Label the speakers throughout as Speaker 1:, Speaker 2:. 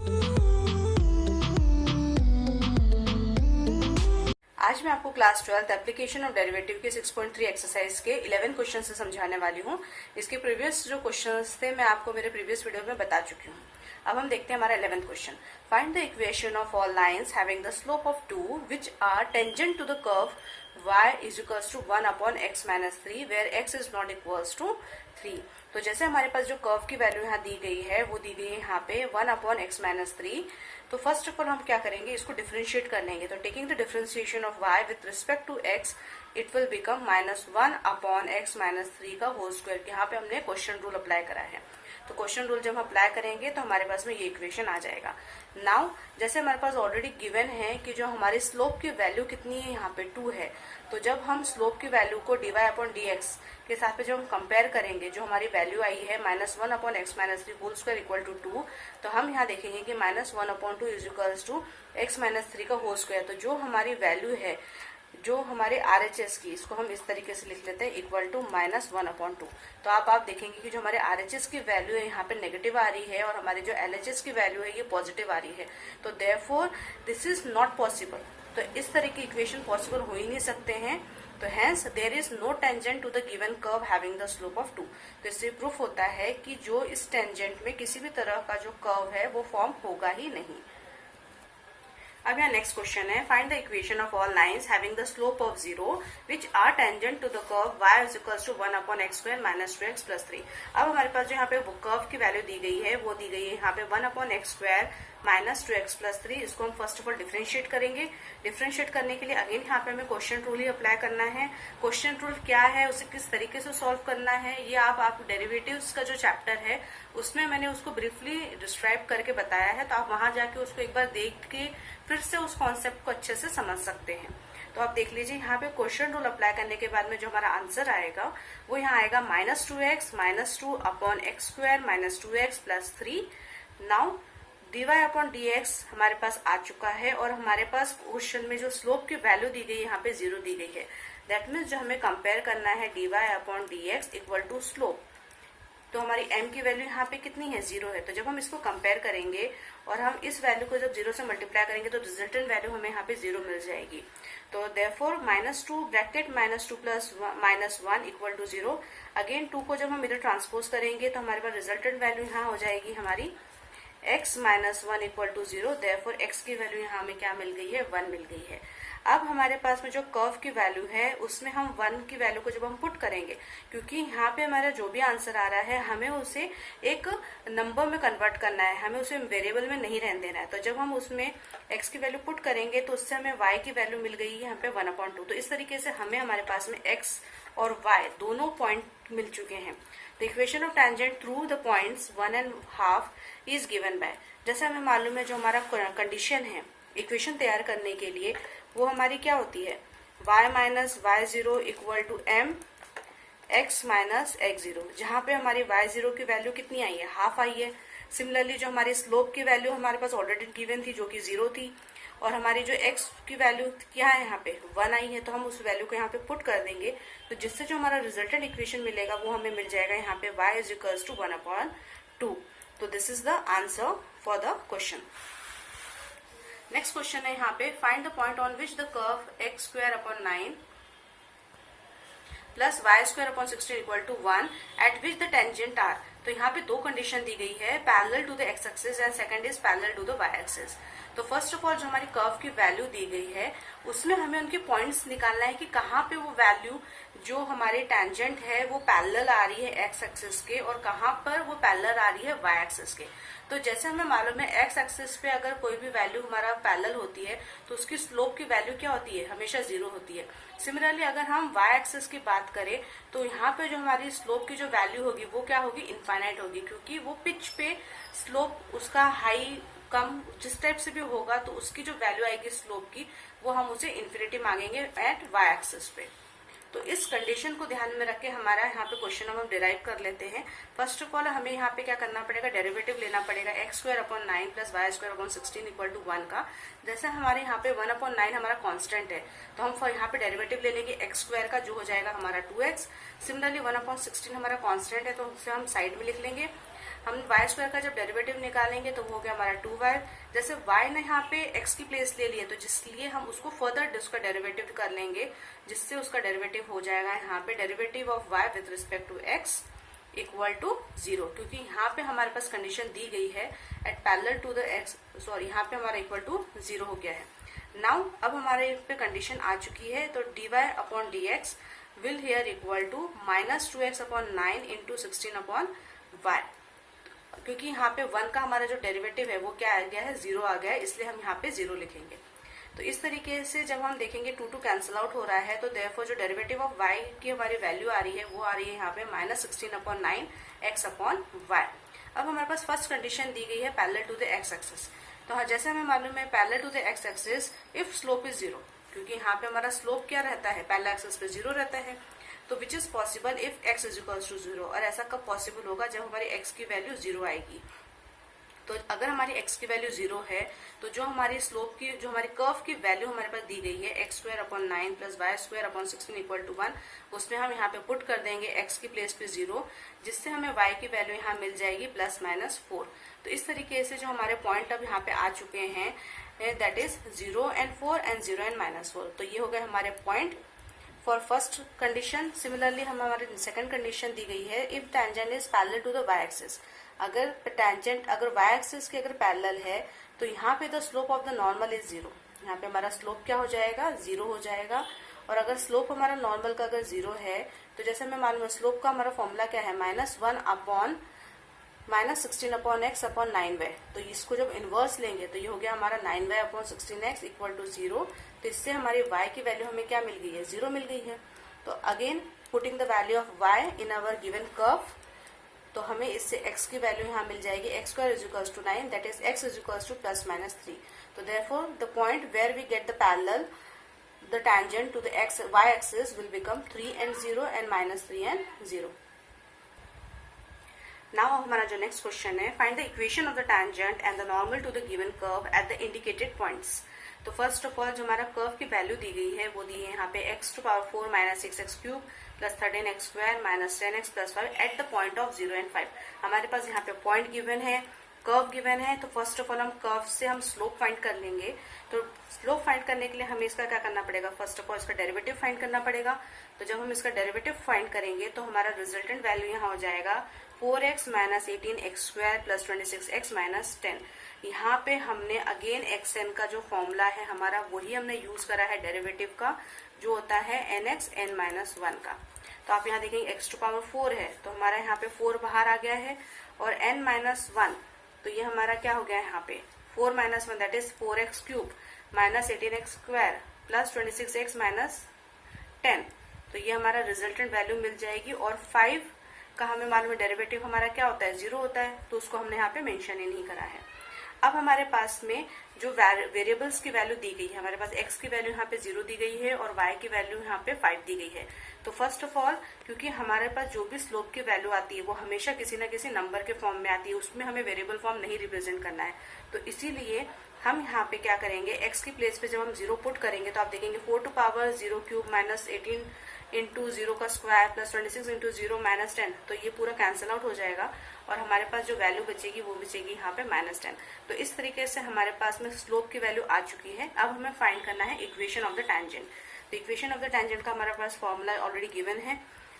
Speaker 1: आज मैं आपको क्लास 12 एप्लीकेशन ऑफ डेरिवेटिव के 6.3 एक्सरसाइज के 11 क्वेश्चन से समझाने वाली हूँ। इसके प्रीवियस जो क्वेश्चंस थे मैं आपको मेरे प्रीवियस वीडियो में बता चुकी हूँ। अब हम देखते हैं हमारा 11th question. Find the equation of all lines having the slope of 2 which are tangent to the curve y is equals to 1 upon x minus 3 where x is not equals to 3। तो जैसे हमारे पास जो curve की value यहाँ दी गई है वो दी गई है यहाँ पे 1 अपॉन x माइनस 3। तो फर्स्ट ऑफ ऑल हम क्या करेंगे, इसको डिफरेंशिएट कर लेंगे। तो taking the differentiation of y with respect to x it will become -1 upon x minus 3 का होल स्क्वायर। यहाँ पे हमने क्वेश्चन रूल अप्लाई करा है। तो क्वेश्चन रूल जब हम अप्लाई करेंगे तो हमारे पास में ये इक्वेशन आ जाएगा। नाउ जैसे हमारे पास ऑलरेडी गिवन है कि जो हमारी स्लोप की वैल्यू कितनी है, यहाँ पे 2 है। तो जब हम स्लोप की वैल्यू को dy अपॉन dx के साथ पे जब हम कंपेयर करेंगे, जो हमारी वैल्यू आई है -1 upon x minus 3 whole square equal to 2, तो हम यहाँ देखेंगे कि -1 upon 2 is equals to x minus 3 का होल स्क्वायर। तो जो हमारी वैल्यू है, जो हमारे RHS की, इसको हम इस तरीके से लिख लेते हैं इक्वल टू -1 अपॉन 2। तो आप देखेंगे कि जो हमारे RHS की वैल्यू है यहाँ पे नेगेटिव आ रही है और हमारी जो LHS की वैल्यू है ये पॉजिटिव आ रही है। तो therefore this is not possible. तो इस तरह की इक्वेशन पॉसिबल हो ही नहीं सकते हैं। तो hence there is no tangent to the given curve having the slope of 2। तो इससे प्रूफ होता है कि जो इस टेंजेंट में किसी भी तरह का जो कर्व है वो फॉर्म होगा ही नहीं। अब यहाँ नेक्स्ट क्वेश्चन है, find the equation of all lines having the slope of 0 which are tangent to the curve y is equals to 1 upon x square minus 2x plus 3। अब हमारे पास जो यहाँ पे कर्व की वैल्यू दी गई है वो दी गई है यहाँ पे 1 upon x square minus 2x plus 3। इसको हम फर्स्ट ऑफ ऑल डिफरेंशिएट करेंगे। डिफरेंशिएट करने के लिए अगेन यहाँ पे हमें क्वेश्चन रूल ही अप्लाई करना है। क्वेश्चन रूल क्या है, उसे किस तरीके से सॉल्व करना है, ये आप डेरिवेटिव्स का जो चैप्टर है उसमें मैंने उसको ब्रीफली डिस्क्राइब करके बताया है। तो आप वहां जाके उसको एक बार देख के फिर से उस कॉन्सेप्ट को अच्छे से समझ सकते हैं। तो आप देख लीजिए यहाँ पे क्वेश्चन रूल अप्लाई करने के बाद में जो हमारा आंसर आएगा वो यहाँ आएगा -2x minus 2 upon x square minus 2x plus 3। Now dy upon dx हमारे पास आ चुका है और हमारे पास क्वेश्चन में जो स्लोप की वैल्यू दी गई है यहाँ पे 0 दी गई है। दैट मीन्स जो हमें कंपेयर करना है dy upon dx equal to slope. तो हमारी m की वैल्यू यहाँ पे कितनी है, 0 है। तो जब हम इसको कंपेयर करेंगे और हम इस वैल्यू को जब 0 से मल्टीप्लाई करेंगे तो रिजल्टेंट वैल्यू हमें यहाँ पे 0 मिल जाएगी। तो therefore -2 bracket -2 plus -1 equal to 0। Again 2 को जब हम इधर ट्रांसपोज करेंगे तो हमारे पास रिजल्टेंट वैल्यू यहाँ हो जाएगी हमारी x minus 1 equal to 0। Therefore x की वैल्यू यहाँ हमें क्या मिल गई है, 1 मिल गई है। अब हमारे पास में जो कर्व की वैल्यू है उसमें हम 1 की वैल्यू को जब हम पुट करेंगे, क्योंकि यहाँ पे हमारा जो भी आंसर आ रहा है हमें उसे एक नंबर में कन्वर्ट करना है, हमें उसे वेरिएबल में नहीं रहने देना है। तो जब हम उसमें x की वैल्यू पुट करेंगे तो उससे हमें y की वैल्यू मिल गई है यहाँ पे 1/2। तो इस तरीके से हमें हमारे पास में x और y दोनों पॉइंट मिल चुके हैं। The equation of tangent through the points 1.5 is given by. जैसे हमें मालूम है जो हमारा कंडीशन है इक्वेशन तैयार करने के लिए वो हमारी क्या होती है, y minus y0 equal to m x minus x0, जहाँ पे हमारी y0 की वैल्यू कितनी आई है, हाफ आई है। सिमिलरली जो हमारी स्लोप की वैल्यू हमारे पास ऑलरेडी गिवन थी जो कि 0 थी, और हमारी जो x की वैल्यू क्या है यहाँ पे 1 आई है। तो हम उस वैल्यू को यहाँ पे पुट कर देंगे, तो जिससे जो हमारा रिजल्टेंट इक्वेशन मिलेगा वो हमें मिल जाएगा यहाँ पे y इज इक्वल्स टू 1/2। तो this is the answer for the question. Next question है यहाँ पे, find the point on which the curve x square upon 9 plus y square upon 16 equal to 1 at which the tangent are. तो यहाँ पे दो condition दी गई है, parallel to the x axis and second is parallel to the y axis. तो first of all जो हमारी कर्व की वैल्यू दी गई है उसमें हमें उनके पॉइंट्स निकालना है कि कहाँ पे वो वैल्यू जो हमारे टेंजेंट है वो पैरेलल आ रही है x एक्सिस के और कहाँ पर वो पैरेलल आ रही है y एक्सिस के। तो जैसे हमें मालूम है x एक्सिस पे अगर कोई भी वैल्यू हमारा पैरेलल होती है तो उसकी स्लोप की वैल्यू क्या होती है, हमेशा 0 होती है। सिमिलरली अगर हम y एक्सिस की बात करें तो यहाँ पे जो हमारी स्लोप की जो वैल्यू होगी वो क्या होगी, इनफाइनाइट होगी, क्योंकि वो पिच पे स्लोप उसका हाई कम जिस टाइप से भी होगा तो उसकी जो वैल्यू आएगी स्लोप की वो हम उसे इन्फिनिटी मांगेंगे एट y एक्सिस पे। तो इस कंडीशन को ध्यान में रख के हमारा यहाँ पे क्वेश्चन हम डिराइव कर लेते हैं। फर्स्ट ऑफ ऑल हमें यहाँ पे क्या करना पड़ेगा, डेरिवेटिव लेना पड़ेगा x square upon 9 plus y square upon 16 equal to 1 का। जैसे हमारे यहाँ पे 1/9 हमारा कांस्टेंट है तो हम यहाँ पे डेरिवेटिव ले लेंगे x स्क्वायर का जो हो जाएगा हमारा 2x। सिमिलरली 1/16 हमारा कांस्टेंट है तो उसे हम साइड में लिख लेंगे। हम वाई स्क्वायर का जब डेरिवेटिव निकालेंगे तो वो हो गया हमारा 2y। जैसे y ने यहाँ पे x की प्लेस ले ली है तो जिसलिए हम उसको फर्दर उसका डेरिवेटिव कर लेंगे, जिससे उसका डेरिवेटिव हो जाएगा यहाँ पे derivative of y with respect to x equal to 0, क्योंकि यहाँ पे हमारे पास कंडीशन दी गई है at parallel to the x, sorry यहाँ पे हमारा इक्वल टू 0 हो गया है। नाउ अब हमारे पे कंडीशन आ चुकी है, तो dy upon dx will here equal to -2x upon 9 into 16 upon y, क्योंकि यहाँ पे 1 का हमारा जो डेरिवेटिव है वो क्या आ गया है, 0 आ गया है, इसलिए हम यहाँ पे 0 लिखेंगे। तो इस तरीके से जब हम देखेंगे 2 कैंसिल आउट हो रहा है, तो देयरफॉर जो डेरिवेटिव ऑफ y की हमारी वैल्यू आ रही है वो आ रही है यहाँ पे -16 अपॉन 9 x अपॉन y। अब हमारे पास फर्स्ट कंडीशन दी गई है parallel to the x axis. तो जैसे हमें मालूम है parallel to the x axis if slope is 0, क्योंकि यहाँ पे हमारा स्लोप क्या रहता है, पैरेलल एक्सिस पे 0 रहता है, तो which is possible if x is equals to 0। और ऐसा कब पॉसिबल होगा, जब हमारी x की वैल्यू 0 आएगी। तो अगर हमारी x की वैल्यू 0 है तो जो हमारी स्लोप की, जो हमारी कर्व की वैल्यू हमारे पास दी गई है x square upon 9 plus y square upon 16 equal to 1, उसमें हम यहाँ पे पुट कर देंगे x की प्लेस पे 0, जिससे हमें y की वैल्यू यहाँ मिल जाएगी +-4। तो इस तरीके से जो हमारे पॉइंट अब यहाँ पे आ चुके हैं that is 0 and 4 and 0 and -4। तो ये हो गए हमारे point for first condition. Similarly हम हमारी सेकंड कंडीशन दी गई है if tangent is parallel to the y axis. अगर टेंजेंट अगर y एक्सिस के अगर पैरेलल है तो यहाँ पे the slope of the normal is 0, यहाँ पे हमारा स्लोप क्या हो जाएगा, 0 हो जाएगा। और अगर स्लोप हमारा नॉर्मल का अगर 0 है तो जैसे हमें मालूम है स्लोप का हमारा फॉर्मूला क्या है, -1 upon -16 upon x upon 9y। तो इसको जब इनवर्स लेंगे तो ये हो गया हमारा 9y upon 16x equal to 0। तो इससे हमारी y की वैल्यू हमें क्या मिल गई है, 0 मिल गई है। तो again putting the value of y in our given curve, तो हमें इससे x की वैल्यू यहाँ मिल जाएगी x square is equals to 9, that is x is equals to +-3। तो therefore the point where we get the parallel the tangent to the y axis will become 3 and 0 and -3 and 0। Now हमारा जो next question है, find the equation of the tangent and the normal to the given curve at the indicated points. तो first of all जो हमारा curve की value दी गई है वो दी है यहाँ पे x⁴ - 6x³ plus 13x² minus 10x plus 5 eight the point of 0 and 5। हमारे पास यहाँ पे पॉइंट गिवन है, कर्व गिवन है, तो फर्स्ट ऑफ ऑल हम कर्व से हम स्लोप फाइंड कर लेंगे। तो स्लोप फाइंड करने के लिए हमें इसका क्या करना पड़ेगा, फर्स्ट ऑफ ऑल इसका डेरिवेटिव फाइंड करना पड़ेगा। तो जब हम इसका डेरिवेटिव फाइंड करेंगे तो हमारा रिजल्टेंट वैल्यू यहाँ हो जाएगा 4x minus 18x² plus 26x minus 10। यहाँ पे हमने अगेन xn का जो फॉर्मूला है हमारा वही हमने यूज करा है डेरिवेटिव का, जो होता है nx n-1 का। तो आप यहाँ देखेंगे x⁴ है तो हमारा यहाँ पे 4 बाहर आ गया है, और n-1 तो ये हमारा क्या हो गया है यहाँ पे 4 - 1 that is 4x³ minus 18x² plus 26x minus 10। तो ये हमारा रिजल्टेंट वैल्यू मिल जाएगी। और 5 का हमें मालूम है डेरिवेटिव हमारा क्या होता है, 0 होता है, तो उसको हमने यहाँ पे मेंशन ही नहीं करा है। अब हमारे पास में जो वेरिएबल्स की वैल्यू दी गई है, हमारे पास x की वैल्यू यहाँ पे 0 दी गई है और y की वैल्यू यहाँ पे 5 दी गई है। तो फर्स्ट ऑफ ऑल क्योंकि हमारे पास जो भी स्लोप की वैल्यू आती है वो हमेशा किसी न किसी नंबर के फॉर्म में आती है, उसमें हमें वेरिएबल फॉर्म नहीं रिप्रेजेंट करना है। तो इसीलिए हम यहाँ पे क्या करेंगे, x की प्लेस पे जब हम 0 पुट करेंगे तो आप देखेंगे 4⁴ माइनस 18 इंटू 0 का स्क्वायर प्लस 26 इंटू 0 माइनस 10। तो ये पूरा कैंसिल आउट हो जाएगा और हमारे पास जो वैल्यू बचेगी वो बचेगी यहाँ पे -10। तो इस तरीके से हमारे पास में स्लोप की वैल्यू आ चुकी है। अब हमें फाइंड करना है इक्वेशन ऑफ द टैंजेंट। तो इक्वेशन ऑफ द टैंजेंट का हमारे पास फॉर्मूला ऑलरेडी गिवन है,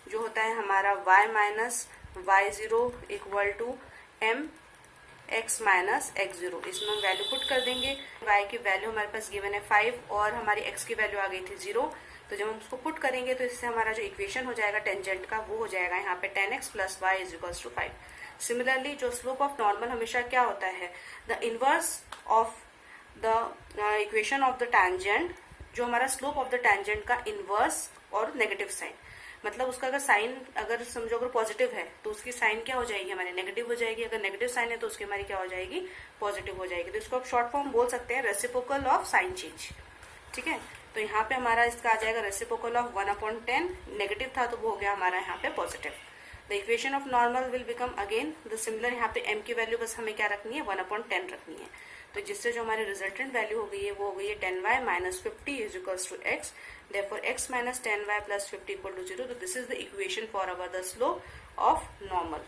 Speaker 1: जो होता है हमारा y minus y0 equal to mx minus x0। इसमें हम वैल्यू पुट कर देंगे। y की वैल्यू हमारे पास गिवन है 5 और हमारी x की वैल्यू आ गई थी 0। तो जब हम उसको पुट करेंगे तो इससे हमारा जो इक्वेशन हो जाएगा टेंजेंट का वो हो जाएगा यहाँ पे 10x plus y is equals to 5। Similarly जो स्लोप ऑफ नॉर्मल हमेशा क्या होता है, the inverse of the equation of the tangent, जो हमारा स्लोप ऑफ द टैंजेंट का इनवर्स और नेगेटिव साइन, मतलब उसका अगर साइन अगर समझो अगर पॉजिटिव है तो उसकी साइन क्या हो जाएगी हमारी नेगेटिव हो जाएगी, अगर नेगेटिव साइन है तो उसकी हमारी क्या हो जाएगी पॉजिटिव हो जाएगी। तो इसको आप शॉर्ट फॉर्म बोल सकते हैं रेसिप्रोकल ऑफ साइन चेंज। ठीक है, तो यहाँ पे हमारा इसका आ जाएगा रेसिप्रोकल ऑफ 1/10, नेगेटिव था तो वो हो गया हमारा यहाँ पे positive. The equation of normal will become again the similar, यहाँ पे m की वैल्यू बस हमें क्या रखनी है 1/10 रखनी है। तो जिससे जो हमारी रिजल्टेंट वैल्यू हो गई है वो हो गई है 10y minus 50 is equals to x, therefore x minus 10y plus 50 equal to 0। तो this is the equation for our the slope of normal.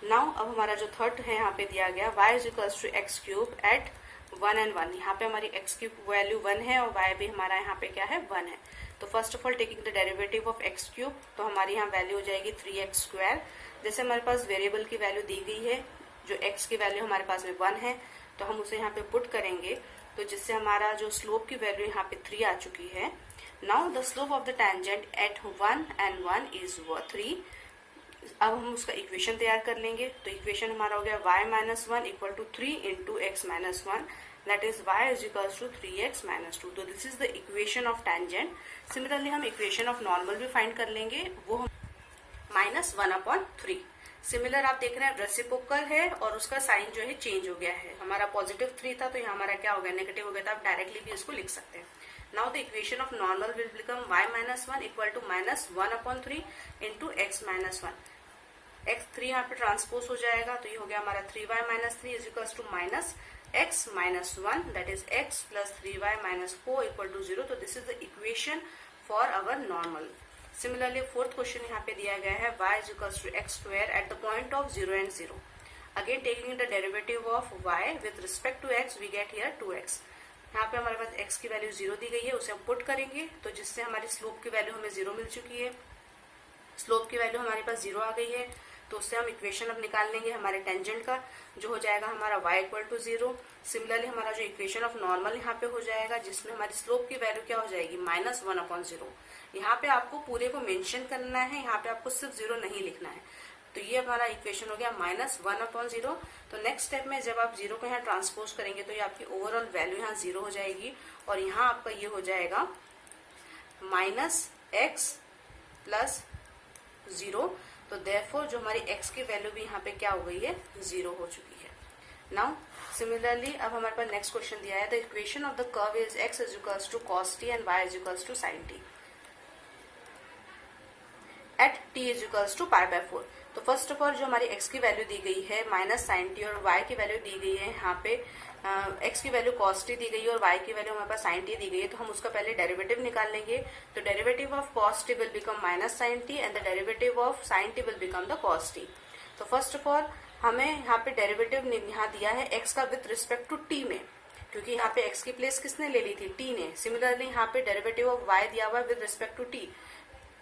Speaker 1: Now अब हमारा जो थर्ड है यहाँ पे दिया गया y is equals to x cube at 1 and 1। यहाँ पे हमारी x की वैल्यू 1 है और y भी हमारा यहाँ पे क्या है 1 है। तो first of all taking the derivative of x cube, तो हमारी यहाँ वैल्यू हो जाएगी 3x स्क्वायर। जैसे हमारे पास वेरिएबल की वैल्यू दी गई है, जो x की वैल्यू हमारे पास में 1 है, तो हम उसे यहाँ पे पुट करेंगे, तो जिससे हमारा जो स्लोप की वैल्यू यहाँ पे 3 आ चुकी है। Now the slope of the tangent at 1 and 1 is 3। अब हम उसका इक्वेशन तैयार कर लेंगे। तो इक्वेशन हमारा हो गया y minus 1 equal to 3 into x minus 1, that is y is equals to 3x minus 2। तो this is the equation of tangent. Similarly हम इक्वेशन ऑफ नॉर्मल भी फाइंड कर लेंगे, वो माइनस 1/3। सिमिलर आप देख रहे हैं रेसिप्रोकल है और उसका साइन जो है चेंज हो गया है। हमारा पॉजिटिव 3 था तो यहाँ हमारा क्या हो गया, नेगेटिव हो गया था। आप डायरेक्टली भी इसको लिख सकते हैं। Now the equation of normal will become y minus 1 equal to minus 1/3 into x minus 1। x3 यहाँ पे ट्रांसपोज हो जाएगा, तो ये हो गया हमारा 3y minus 3 is equal to minus x minus 1, that is x plus 3y minus 4 equal to 0। तो this is the equation for our normal. Similarly fourth question यहाँ पे दिया गया है y is equal to x square at the point of 0 and 0। Again taking the derivative of y with respect to x, we get here 2x। यहाँ पे हमारे पास x की value 0 दी गई है, उसे हम पुट करेंगे, तो जिससे हमारी स्लोप की वैल्यू हमें 0 मिल चुकी है। स्लोप की वैल्यू हमारे पास 0 आ गई है, तो उससे हम इक्वेशन अब निकाल लेंगे हमारे टेंजेंट का, जो हो जाएगा हमारा y इक्वल टू 0। सिमिलरली हमारा जो इक्वेशन ऑफ नॉर्मल यहाँ पे हो जाएगा, जिसमें हमारी स्लोप की वैल्यू क्या हो जाएगी, माइनस 1/0। यहाँ पे आपको पूरे को मेंशन करना है, यहाँ पे आपको सिर्फ 0 नहीं लिखना है। तो ये हमारा इक्वेशन हो गया माइनस 1/0। तो नेक्स्ट स्टेप में जब आप 0 को यहाँ ट्रांसपोज करेंगे तो ये आपकी ओवरऑल वैल्यू यहाँ 0 हो जाएगी, और यहाँ आपका ये हो जाएगा माइनस x प्लस 0। तो देयरफॉर जो हमारी x की वैल्यू भी यहाँ पे क्या हो गई है, 0 हो चुकी है। नाउ सिमिलरली अब हमारे पास नेक्स्ट क्वेश्चन दिया है, the equation of the curve is x is equals to cos t and y is equals to sin t at t is equals to π/4। तो फर्स्ट ऑफ ऑल जो हमारी x की value दी गई है minus sin t, और y की value दी गई है यहाँ पे x की वैल्यू cos t दी गई है और y की वैल्यू हमारे पास sin t दी गई है। तो हम उसका पहले डेरिवेटिव निकाल लेंगे। तो derivative of cos t will become minus sin t and the derivative of sin t will become the cos t। तो फर्स्ट ऑफ ऑल हमें यहाँ पे डेरिवेटिव यहाँ दिया है x का विथ रिस्पेक्ट टू t में, क्योंकि यहाँ पे x की प्लेस किसने ले ली थी, t ने। सिमिलरली यहाँ पे डेरिवेटिव ऑफ y दिया हुआ है विथ रिस्पेक्ट टू t,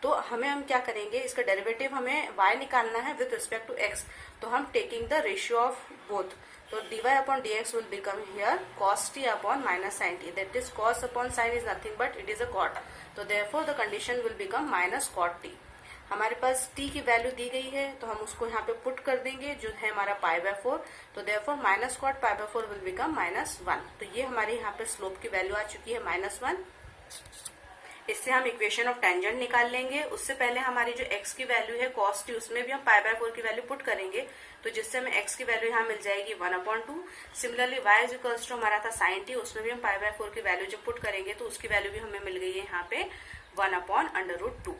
Speaker 1: तो हम क्या करेंगे, इसका डेरिवेटिव हमें y निकालना है विथ रिस्पेक्ट टू x। तो हम taking the ratio of both, तो dy upon dx will become here cos t upon minus sin t, that is cos upon sin is nothing but it is a cot। तो therefore the condition will become minus cot t। हमारे पास t की value दी गई है, तो हम उसको यहाँ पे पुट कर देंगे, जो है हमारा π/4। तो therefore minus cot π/4 will become minus 1। तो ये हमारे यहाँ पे स्लोप की वैल्यू आ चुकी है माइनस 1। इससे हम इक्वेशन ऑफ टेंजेंट निकाल लेंगे। उससे पहले हमारी जो x की वैल्यू है cos t, उसमें भी हम π/4 की वैल्यू पुट करेंगे, तो जिससे हमें x की वैल्यू यहाँ मिल जाएगी 1/2। Similarly y is equals to हमारा था sin t, उसमें भी हम π/4 की वैल्यू जब पुट करेंगे तो उसकी वैल्यू भी हमें मिल गई है यहाँ पे 1/√2।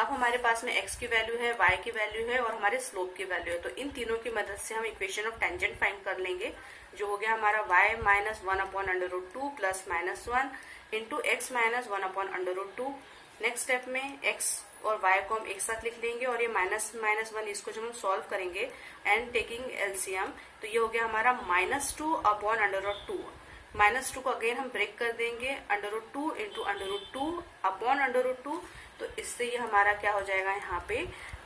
Speaker 1: अब हमारे पास में x की वैल्यू है, y की वैल्यू है और हमारे स्लोप की वैल्यू है। तो इन तीनों की मदद से हम इक्वेशन ऑफ टेंजेंट फाइंड कर लेंगे, जो हो गया हमारा y minus 1/√2 plus minus 1 into x minus 1/√2। Next step में x और y को हम एक साथ लिख लेंगे, और ये माइनस 1 इसको जब हम सॉल्व करेंगे एंड टेकिंग एलसीएम, तो ये हो गया हमारा -2/√2। -2 को अगेन हम ब्रेक कर देंगे, √2 इंटू √2 अपॉन √2। तो इससे ये हमारा क्या हो जाएगा, यहाँ पे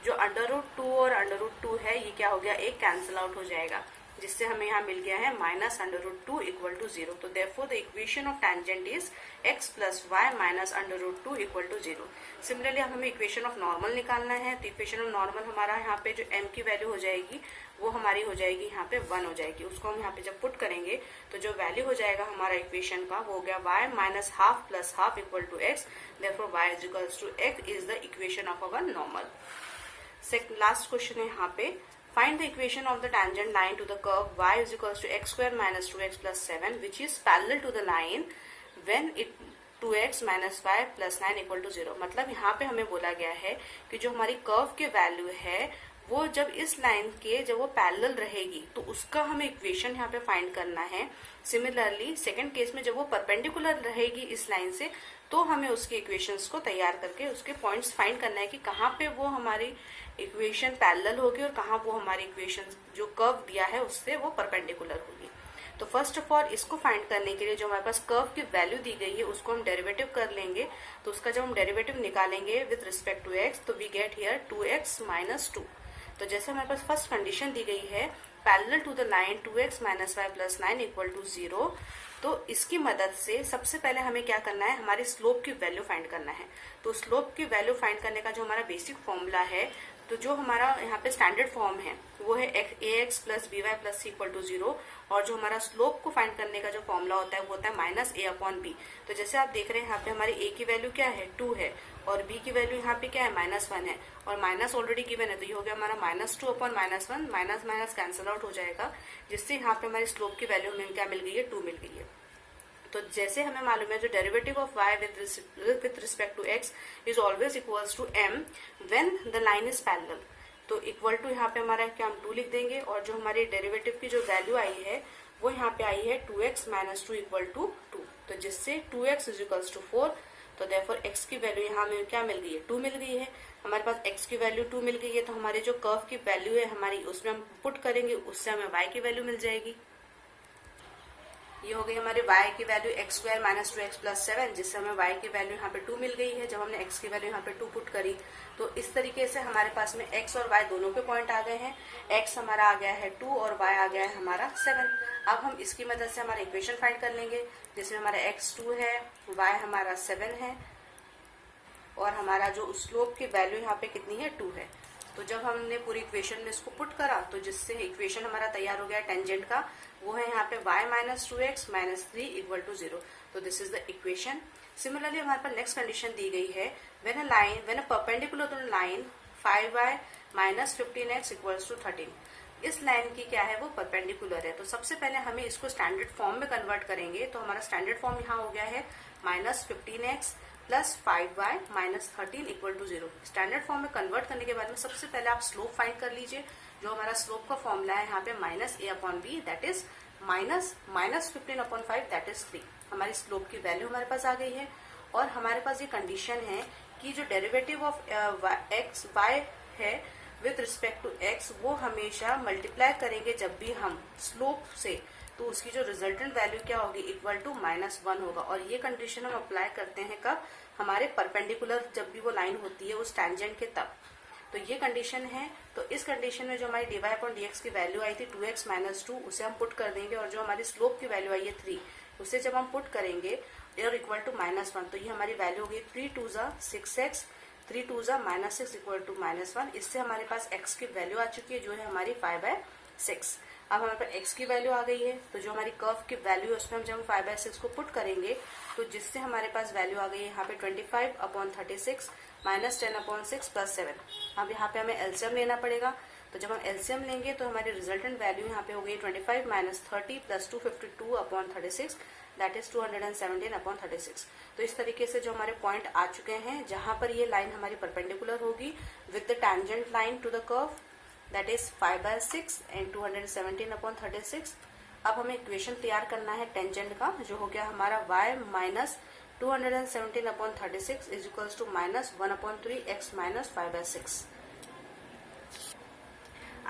Speaker 1: जो √2 और √2 है ये क्या हो गया, एक कैंसिल आउट हो जाएगा, जिससे हमें यहाँ मिल गया है -√2 इक्वल टू 0। तो therefore the equation of tangent is x plus y minus √2 equal to 0। Similarly हमें इक्वेशन ऑफ नॉर्मल निकालना है। तो इक्वेशन ऑफ नॉर्मल हमारा यहाँ पे जो m की वैल्यू हो जाएगी वो हमारी हो जाएगी यहाँ पे 1 हो जाएगी। उसको हम यहाँ पे जब पुट करेंगे तो जो वैल्यू हो जाएगा हमारा इक्वेशन का वो हो गया y minus half plus half equal to x। Therefore y is equals to x is the equation of our normal. Last question है यहाँ पे, find the equation of the tangent line to the curve y is equals to x square minus 2x plus 7 which is parallel to the line when it 2x minus 5 plus 9 equal to 0। मतलब यहाँ पे हमें बोला गया है कि जो हमारी कर्व की वैल्यू है वो जब इस लाइन के जब वो पैरेलल रहेगी तो उसका हमें इक्वेशन यहाँ पे फाइंड करना है। सिमिलरली सेकंड केस में जब वो परपेंडिकुलर रहेगी इस लाइन से तो हमें उसके इक्वेशंस को तैयार करके उसके पॉइंट्स फाइंड करना है कि कहाँ पे वो हमारी इक्वेशन पैरेलल होगी और कहाँ वो हमारी इक्वेशन जो कर्व दिया है उससे वो परपेंडिकुलर होगी। तो फर्स्ट ऑफ ऑल इसको फाइंड करने के लिए जो हमारे पास कर्व की वैल्यू दी गई है उसको हम डेरिवेटिव कर लेंगे। तो उसका जब हम डेरिवेटिव निकालेंगे विद रिस्पेक्ट टू एक्स तो we get here 2x minus 2। तो जैसे हमारे पास फर्स्ट कंडीशन दी गई है parallel to the line 2x minus 5 plus 9 equal to 0, तो इसकी मदद से सबसे पहले हमें क्या करना है, हमारी स्लोप की वैल्यू फाइंड करना है। तो स्लोप की वैल्यू फाइंड करने का जो हमारा बेसिक फॉर्मूला है, तो जो हमारा यहाँ पे स्टैंडर्ड फॉर्म है वो है ax plus b y plus c equal to 0, और जो हमारा स्लोप को फाइंड करने का जो फॉर्मूला होता है वो होता है माइनस a अपॉन बी। तो जैसे आप देख रहे हैं यहाँ पे हमारी a की वैल्यू क्या है 2 है और b की वैल्यू यहाँ पे क्या है -1 है, और माइनस ऑलरेडी गिवन है तो ये हो गया हमारा -2 upon -1, minus minus cancel out हो जाएगा, जिससे यहाँ पे हमारी स्लोप की वैल्यू हमें क्या मिल गई है 2 मिल गई है। तो जैसे हमें मालूम है जो derivative of y with respect to x is always equals to m when the line is parallel. तो इक्वल टू यहाँ पे हमारा क्या हम 2 लिख देंगे, और जो हमारी डेरिवेटिव की जो वैल्यू आई है वो यहाँ पे आई है 2x माइनस 2 इक्वल टू 2, तो जिससे 2x इज इक्वल्स टू 4। तो देयरफॉर x की वैल्यू यहाँ में क्या मिल गई है 2 मिल गई है। हमारे पास x की वैल्यू 2 मिल गई है, तो हमारे जो कर्व की वैल्यू है हमारी उसमें हम पुट करेंगे, उससे हमें y की वैल्यू मिल जाएगी। ये हो गई हमारी y की value x square minus 2x plus 7, जिससे हमें y की वैल्यू यहाँ पे 2 मिल गई है जब हमने x की वैल्यू यहाँ पे 2 पुट करी। तो इस तरीके से हमारे पास में x और y दोनों के पॉइंट आ गए हैं। x हमारा आ गया है 2 और y आ गया है हमारा 7। अब हम इसकी मदद से हमारा इक्वेशन फाइंड कर लेंगे, जिसमें हमारा x 2 है, y हमारा 7 है, और हमारा जो स्लोप की वैल्यू यहाँ पे कितनी है 2 है। तो जब हमने पूरी इक्वेशन में इसको पुट करा तो जिससे इक्वेशन हमारा तैयार हो गया टेंजेंट का, वो है यहाँ पे y minus 2x minus 3 equal to 0। तो this is the equation. Similarly हमारे पास नेक्स्ट कंडीशन दी गई है when a perpendicular to line 5y minus 15x equals to 13। इस लाइन की क्या है वो परपेंडिकुलर है। तो सबसे पहले हमें इसको स्टैंडर्ड फॉर्म में कन्वर्ट करेंगे। तो हमारा स्टैंडर्ड फॉर्म यहाँ हो गया है minus 15x plus 5y minus 13 equal to 0। Standard form में कन्वर्ट करने के बाद में सबसे पहले आप स्लोप फाइंड कर लीजिए। जो हमारा स्लोप का फॉर्मूला है यहाँ पे minus a upon b, that is minus 15 upon 5, that is 3। हमारी स्लोप की वैल्यू हमारे पास आ गई है, और हमारे पास ये कंडीशन है कि जो डेरिवेटिव ऑफ एक्स y है विथ रिस्पेक्ट टू x वो हमेशा मल्टीप्लाई करेंगे जब भी हम स्लोप से, तो उसकी जो रिजल्टेंट वैल्यू क्या होगी इक्वल टू -1 होगा। और ये कंडीशन हम अप्लाई करते हैं कब, हमारे परपेंडिकुलर जब भी वो लाइन होती है उस टैंजेंट के तब। तो ये कंडीशन है। तो इस कंडीशन में जो हमारी dy अपॉन dx की वैल्यू आई थी 2x माइनस 2, उसे हम पुट कर देंगे, और जो हमारी स्लोप की वैल्यू आई है 3, उसे जब हम पुट करेंगे और इक्वल टू -1, तो ये हमारी वैल्यू होगी 3 2 6x, 3 2 -6 इक्वल टू -1। इससे हमारे पास x की वैल्यू आ चुकी है जो है हमारी 5/6। अब हमारे पास x की वैल्यू आ गई है, तो जो हमारी कर्व की वैल्यू है उसमें हम जब 5/6 को पुट करेंगे तो जिससे हमारे पास वैल्यू आ गई है यहाँ पे 25 अपॉन 36 माइनस 10 अपॉन 6 प्लस 7। अब यहाँ पे हमें एलसीएम लेना पड़ेगा। तो जब हम एलसीएम लेंगे तो हमारी रिजल्टेंट वैल्यू यहाँ पे हो गई 25 minus 30 plus 252 upon 36, that is 217 upon 36। तो इस तरीके से जो हमारे पॉइंट आ चुके हैं जहां पर ये लाइन हमारी परपेंडिकुलर होगी with the tangent line to the curve, that is 5/6 and 217 upon 36। अब हमें इक्वेशन तैयार करना है टेंजेंट का, जो हो गया हमारा y minus 217 upon 36 is equals to minus 1 upon 3x minus 5/6।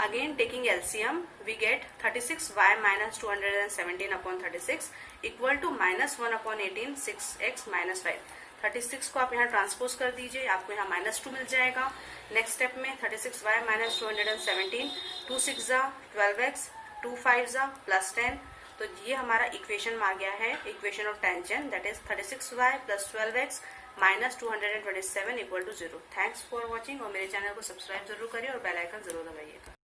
Speaker 1: Again taking LCM, we get 36y minus 217 upon 36 equal to minus 1 upon 18 6x minus 5। 36 को आप यहाँ ट्रांसपोज कर दीजिए, आपको यहाँ -2 मिल जाएगा। नेक्स्ट स्टेप में 36y माइनस 217, 2 6 12x, 2 5 प्लस 10। तो ये हमारा इक्वेशन में आ गया है, equation of tangent, that is 36y plus 12x minus 227 equal to 0। Thanks for watching, और मेरे चैनल को सब्सक्राइब जरूर करिए और बेल आइकन जरूर दबाइएगा।